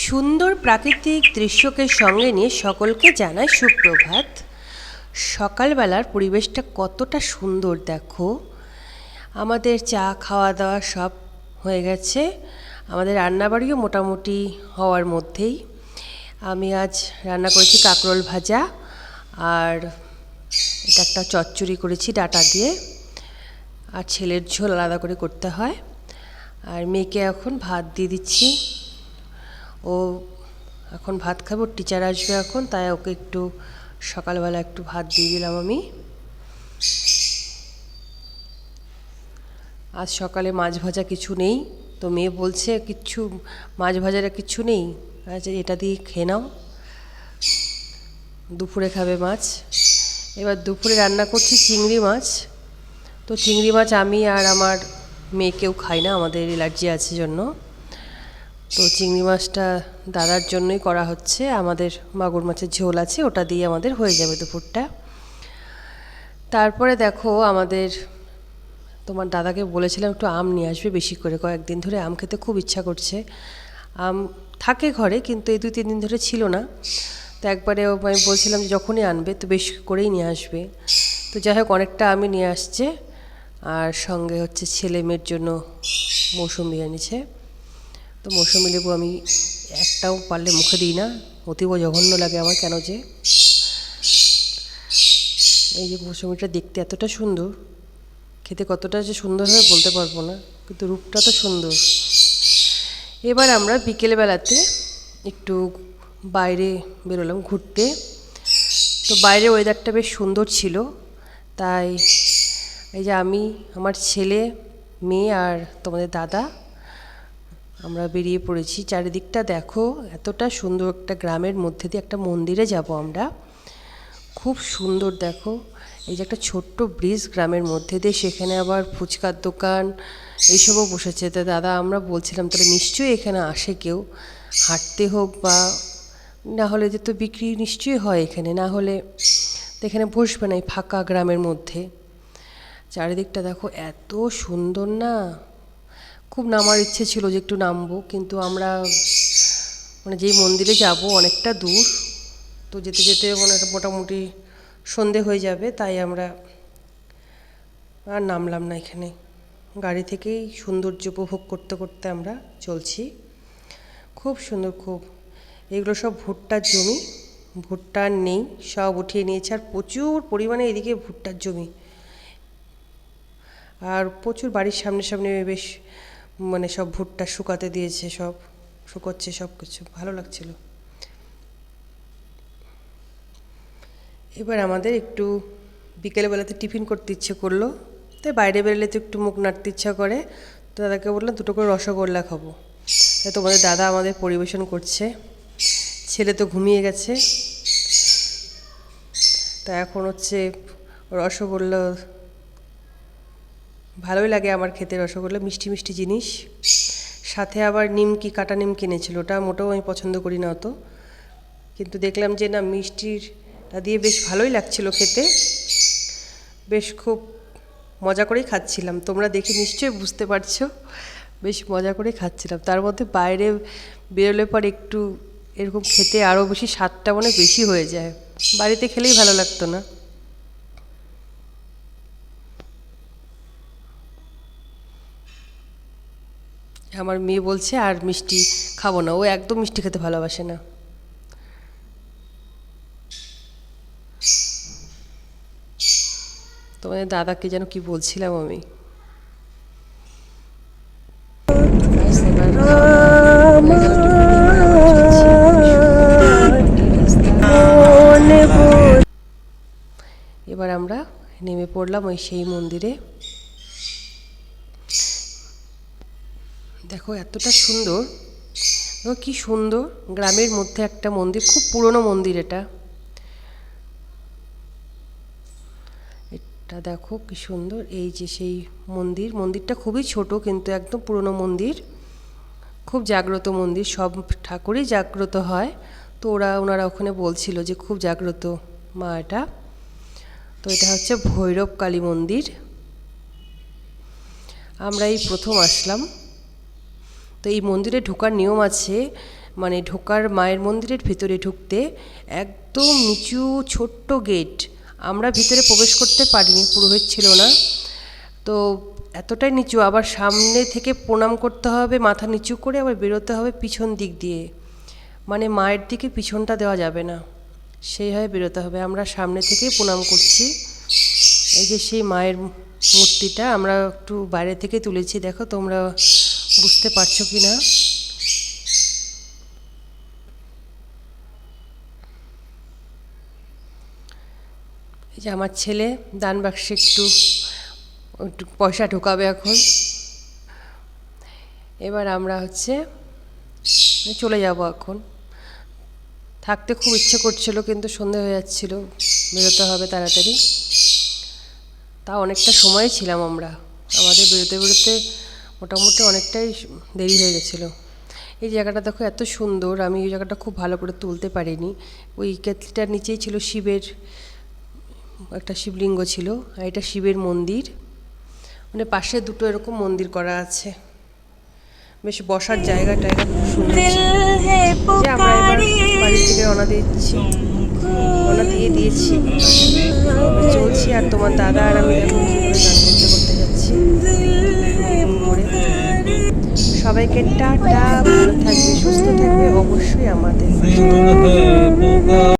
সুন্দর প্রাকৃতিক দৃশ্যকে সঙ্গে নিয়ে সকলকে জানাই সুপ্রভাত। সকালবেলার পরিবেশটা কতটা সুন্দর দেখো। আমাদের চা খাওয়া দাওয়া সব হয়ে গেছে, আমাদের রান্নাবাড়িও মোটামুটি হওয়ার মধ্যেই। আমি আজ রান্না করেছি কাঁকরোল ভাজা, আর এটা একটা চচ্চড়ি করেছি ডাঁটা দিয়ে, আর ছেলের ঝোল আলাদা করে করতে হয়। আর মেয়েকে এখন ভাত দিয়ে দিচ্ছি, ও এখন ভাত খাবে, ওর টিচার আসবে এখন, তাই ওকে একটু সকালবেলা একটু ভাত দিয়ে দিলাম আমি। আজ সকালে মাছ ভাজা কিছু নেই, তো মেয়ে বলছে কিচ্ছু মাছ ভাজাটা কিচ্ছু নেই, আচ্ছা এটা দিয়ে খেয়ে নাও, দুপুরে খাবে মাছ। এবার দুপুরে রান্না করছি চিংড়ি মাছ। তো চিংড়ি মাছ আমি আর আমার মেয়েকেও খাই না, আমাদের অ্যালার্জি আছে জন্য। তো চিংড়ি মাছটা দাদার জন্যই করা হচ্ছে, আমাদের মাগুর মাছের ঝোল আছে, ওটা দিয়ে আমাদের হয়ে যাবে দুপুরটা। তারপরে দেখো আমাদের, তোমার দাদাকে বলেছিলাম একটু আম নিয়ে আসবে বেশি করে, কয়েকদিন ধরে আম খেতে খুব ইচ্ছা করছে। আম থাকে ঘরে, কিন্তু এই 2-3 দিন ধরে ছিল না। তো একবারে আমি বলছিলাম যে যখনই আনবে তো বেশ করেই নিয়ে আসবে। তো যাই হোক অনেকটা আমই নিয়ে আসছে, আর সঙ্গে হচ্ছে ছেলে মেয়ের জন্য মৌসুমি এনেছে। তো মৌসুমি লেবু আমি একটাও পারলে মুখে দিই না, অতীব জঘন্য লাগে আমার কেন যে। এই যে মৌসুমিটা দেখতে এতটা সুন্দর, খেতে কতটা যে সুন্দর হবে বলতে পারবো না, কিন্তু রূপটা তো সুন্দর। এবার আমরা বিকেলবেলাতে একটু বাইরে বেরোলাম ঘুরতে। তো বাইরের ওয়েদারটা বেশ সুন্দর ছিল, তাই এই যে আমি, আমার ছেলে, মেয়ে আর তোমাদের দাদা আমরা বেরিয়ে পড়েছি। চারিদিকটা দেখো, এতটা সুন্দর একটা গ্রামের মধ্যে দিয়ে একটা মন্দিরে যাব আমরা, খুব সুন্দর দেখো। এই যে একটা ছোট্ট ব্রিজ গ্রামের মধ্যে দিয়ে, সেখানে আবার ফুচকার দোকান এইসবও বসেছে। তো দাদা আমরা বলছিলাম তাহলে নিশ্চয়ই এখানে আসে কেউ, হাঁটতে হোক বা না হলে যে তো বিক্রি নিশ্চয়ই হয় এখানে, না হলে তো এখানে বসবে না এই ফাঁকা গ্রামের মধ্যে। চারিদিকটা দেখো এত সুন্দর না, খুব নামার ইচ্ছে ছিল যে একটু নামবো, কিন্তু আমরা মানে যেই মন্দিরে যাব অনেকটা দূর, তো যেতে যেতে মোটামুটি সন্ধে হয়ে যাবে, তাই আমরা আর নামলাম না এখানে। গাড়ি থেকেই সৌন্দর্য উপভোগ করতে করতে আমরা চলছি। খুব সুন্দর, খুব। এগুলো সব ভুট্টার জমি, ভুট্টা নেই, সব উঠিয়ে নিয়েছে, আর প্রচুর পরিমাণে এদিকে ভুট্টার জমি, আর প্রচুর বাড়ির সামনে সামনে বেশ মানে সব ভুট্টা শুকাতে দিয়েছে, সব শুকোচ্ছে, সব কিছু ভালো লাগছিল। এবার আমাদের একটু বিকেলবেলাতে টিফিন করতে ইচ্ছে করলো, তাই বাইরে বেরোলে তো একটু মুখ নাড়তে ইচ্ছা করে। তো দাদাকে বললাম 2টো করে রসগোল্লা খাবো, তাই তোমাদের দাদা আমাদের পরিবেশন করছে। ছেলে তো ঘুমিয়ে গেছে, তা এখন হচ্ছে রসগোল্লা ভালোই লাগে আমার খেতে, রসগোল্লা মিষ্টি মিষ্টি জিনিস। সাথে আবার নিমকি, কাটা নিমকি এনেছিল, ওটা মোটেও আমি পছন্দ করি না অত, কিন্তু দেখলাম যে না মিষ্টিটা দিয়ে বেশ ভালোই লাগছিল খেতে, বেশ খুব মজা করেই খাচ্ছিলাম। তোমরা দেখে নিশ্চয়ই বুঝতে পারছো, বেশ মজা করেই খাচ্ছিলাম। তার মধ্যে বাইরে বেরোলে পর একটু এরকম খেতে আরও বেশি স্বাদটা মানে বেশি হয়ে যায়, বাড়িতে খেলেই ভালো লাগতো না। আমার মেয়ে বলছে আর মিষ্টি খাবো না, ও একদম মিষ্টি খেতে ভালোবাসে না। তোমাদের দাদাকে যেন কি বলছিলাম আমি। এবার আমরা নেমে পড়লাম ওই সেই মন্দিরে। দেখো এতটা সুন্দর, কি সুন্দর গ্রামের মধ্যে একটা মন্দির, খুব পুরনো মন্দির এটা। এটা দেখো কি সুন্দর, এই যে সেই মন্দির, মন্দিরটা খুবই ছোট কিন্তু একদম পুরনো মন্দির, খুব জাগ্রত মন্দির, সব ঠাকুরই জাগ্রত হয়। তো ওনারা ওখানে বলছিল যে খুব জাগ্রত মা এটা। তো এটা হচ্ছে ভৈরব কালী মন্দির, আমরা এই প্রথম আসলাম। তো এই মন্দিরে ঢোকার নিয়ম আছে, মানে ঢোকার মায়ের মন্দিরের ভিতরে ঢুকতে একদম নিচু ছোট্ট গেট। আমরা ভিতরে প্রবেশ করতে পারিনি, পুরোহিত ছিল না তো। এতটাই নিচু, আবার সামনে থেকে প্রণাম করতে হবে মাথা নিচু করে, আবার বেরোতে হবে পিছন দিক দিয়ে, মানে মায়ের দিকে পিছনটা দেওয়া যাবে না, সেইভাবে বেরোতে হবে। আমরা সামনে থেকেই প্রণাম করছি। এই যে সেই মায়ের মূর্তিটা আমরা একটু বাইরে থেকে তুলেছি, দেখো তোমরা বুঝতে পারছো কি না। এই যে আমার ছেলে দান বাক্সে একটু একটু পয়সা ঢোকাবে এখন। এবার আমরা চলে যাব এখন। থাকতে খুব ইচ্ছে করছিল কিন্তু সন্ধে হয়ে যাচ্ছিল, বেরোতে হবে তাড়াতাড়ি। তা অনেকটা সময় ছিলাম আমরা, আমাদের বেরোতে বেরোতে মোটামুটি অনেকটাই দেরি হয়ে গেছিলো। এই জায়গাটা দেখো এত সুন্দর, আমি ওই জায়গাটা খুব ভালো করে তুলতে পারিনি। ওই কেতলিটার নিচেই ছিল শিবের একটা শিবলিঙ্গ ছিল, আর এটা শিবের মন্দির, মানে পাশে দুটো এরকম মন্দির করা আছে। বেশ বসার জায়গাটা এটা খুব সুন্দর। যে আমরা এবার বাড়ির থেকে রওনা দিয়ে দিয়েছি, চলছি। আর তোমার দাদা আর আমি দেখো কীভাবে গান করতে করতে যাচ্ছি। সবাইকে টাটা, ভালো থাকবে, সুস্থ থাকবে অবশ্যই আমাদের।